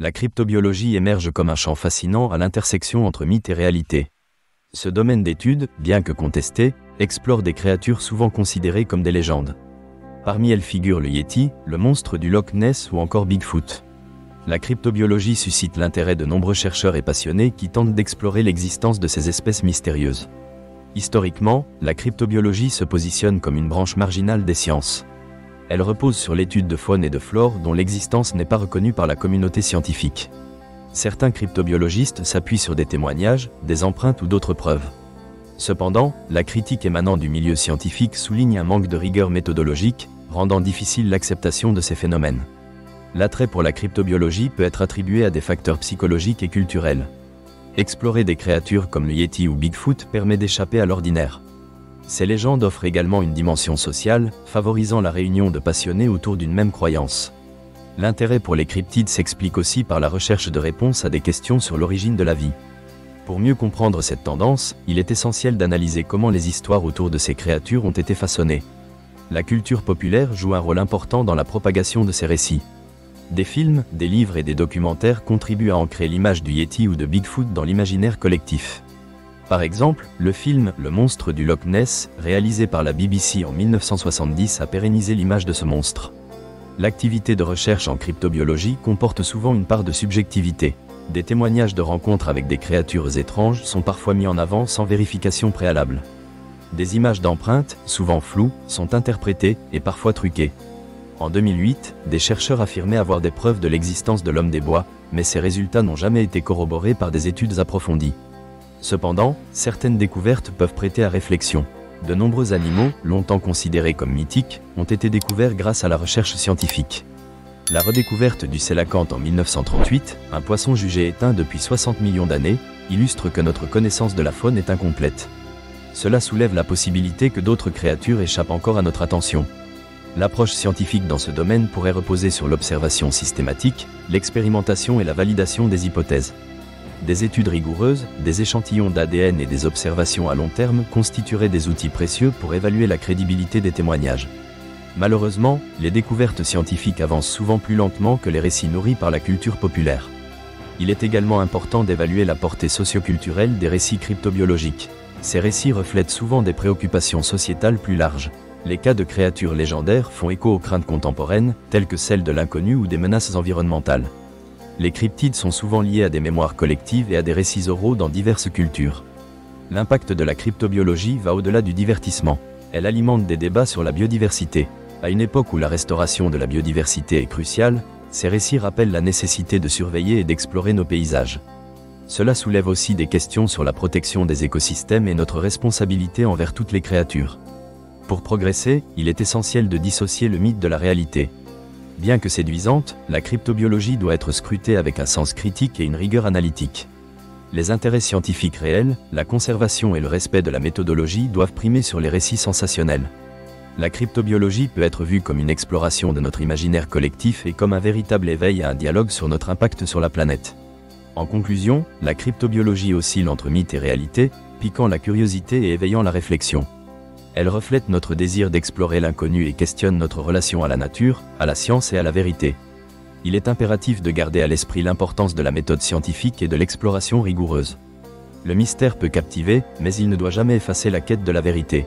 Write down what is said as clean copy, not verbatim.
La cryptobiologie émerge comme un champ fascinant à l'intersection entre mythe et réalité. Ce domaine d'étude, bien que contesté, explore des créatures souvent considérées comme des légendes. Parmi elles figurent le Yéti, le monstre du Loch Ness ou encore Bigfoot. La cryptobiologie suscite l'intérêt de nombreux chercheurs et passionnés qui tentent d'explorer l'existence de ces espèces mystérieuses. Historiquement, la cryptobiologie se positionne comme une branche marginale des sciences. Elle repose sur l'étude de faune et de flore dont l'existence n'est pas reconnue par la communauté scientifique. Certains cryptobiologistes s'appuient sur des témoignages, des empreintes ou d'autres preuves. Cependant, la critique émanant du milieu scientifique souligne un manque de rigueur méthodologique, rendant difficile l'acceptation de ces phénomènes. L'attrait pour la cryptobiologie peut être attribué à des facteurs psychologiques et culturels. Explorer des créatures comme le Yéti ou Bigfoot permet d'échapper à l'ordinaire. Ces légendes offrent également une dimension sociale, favorisant la réunion de passionnés autour d'une même croyance. L'intérêt pour les cryptides s'explique aussi par la recherche de réponses à des questions sur l'origine de la vie. Pour mieux comprendre cette tendance, il est essentiel d'analyser comment les histoires autour de ces créatures ont été façonnées. La culture populaire joue un rôle important dans la propagation de ces récits. Des films, des livres et des documentaires contribuent à ancrer l'image du Yéti ou de Bigfoot dans l'imaginaire collectif. Par exemple, le film « Le monstre du Loch Ness », réalisé par la BBC en 1970, a pérennisé l'image de ce monstre. L'activité de recherche en cryptobiologie comporte souvent une part de subjectivité. Des témoignages de rencontres avec des créatures étranges sont parfois mis en avant sans vérification préalable. Des images d'empreintes, souvent floues, sont interprétées et parfois truquées. En 2008, des chercheurs affirmaient avoir des preuves de l'existence de l'homme des bois, mais ces résultats n'ont jamais été corroborés par des études approfondies. Cependant, certaines découvertes peuvent prêter à réflexion. De nombreux animaux, longtemps considérés comme mythiques, ont été découverts grâce à la recherche scientifique. La redécouverte du sélacanthe en 1938, un poisson jugé éteint depuis 60 millions d'années, illustre que notre connaissance de la faune est incomplète. Cela soulève la possibilité que d'autres créatures échappent encore à notre attention. L'approche scientifique dans ce domaine pourrait reposer sur l'observation systématique, l'expérimentation et la validation des hypothèses. Des études rigoureuses, des échantillons d'ADN et des observations à long terme constitueraient des outils précieux pour évaluer la crédibilité des témoignages. Malheureusement, les découvertes scientifiques avancent souvent plus lentement que les récits nourris par la culture populaire. Il est également important d'évaluer la portée socioculturelle des récits cryptobiologiques. Ces récits reflètent souvent des préoccupations sociétales plus larges. Les cas de créatures légendaires font écho aux craintes contemporaines, telles que celles de l'inconnu ou des menaces environnementales. Les cryptides sont souvent liés à des mémoires collectives et à des récits oraux dans diverses cultures. L'impact de la cryptobiologie va au-delà du divertissement. Elle alimente des débats sur la biodiversité. À une époque où la restauration de la biodiversité est cruciale, ces récits rappellent la nécessité de surveiller et d'explorer nos paysages. Cela soulève aussi des questions sur la protection des écosystèmes et notre responsabilité envers toutes les créatures. Pour progresser, il est essentiel de dissocier le mythe de la réalité. Bien que séduisante, la cryptobiologie doit être scrutée avec un sens critique et une rigueur analytique. Les intérêts scientifiques réels, la conservation et le respect de la méthodologie doivent primer sur les récits sensationnels. La cryptobiologie peut être vue comme une exploration de notre imaginaire collectif et comme un véritable éveil à un dialogue sur notre impact sur la planète. En conclusion, la cryptobiologie oscille entre mythe et réalité, piquant la curiosité et éveillant la réflexion. Elle reflète notre désir d'explorer l'inconnu et questionne notre relation à la nature, à la science et à la vérité. Il est impératif de garder à l'esprit l'importance de la méthode scientifique et de l'exploration rigoureuse. Le mystère peut captiver, mais il ne doit jamais effacer la quête de la vérité.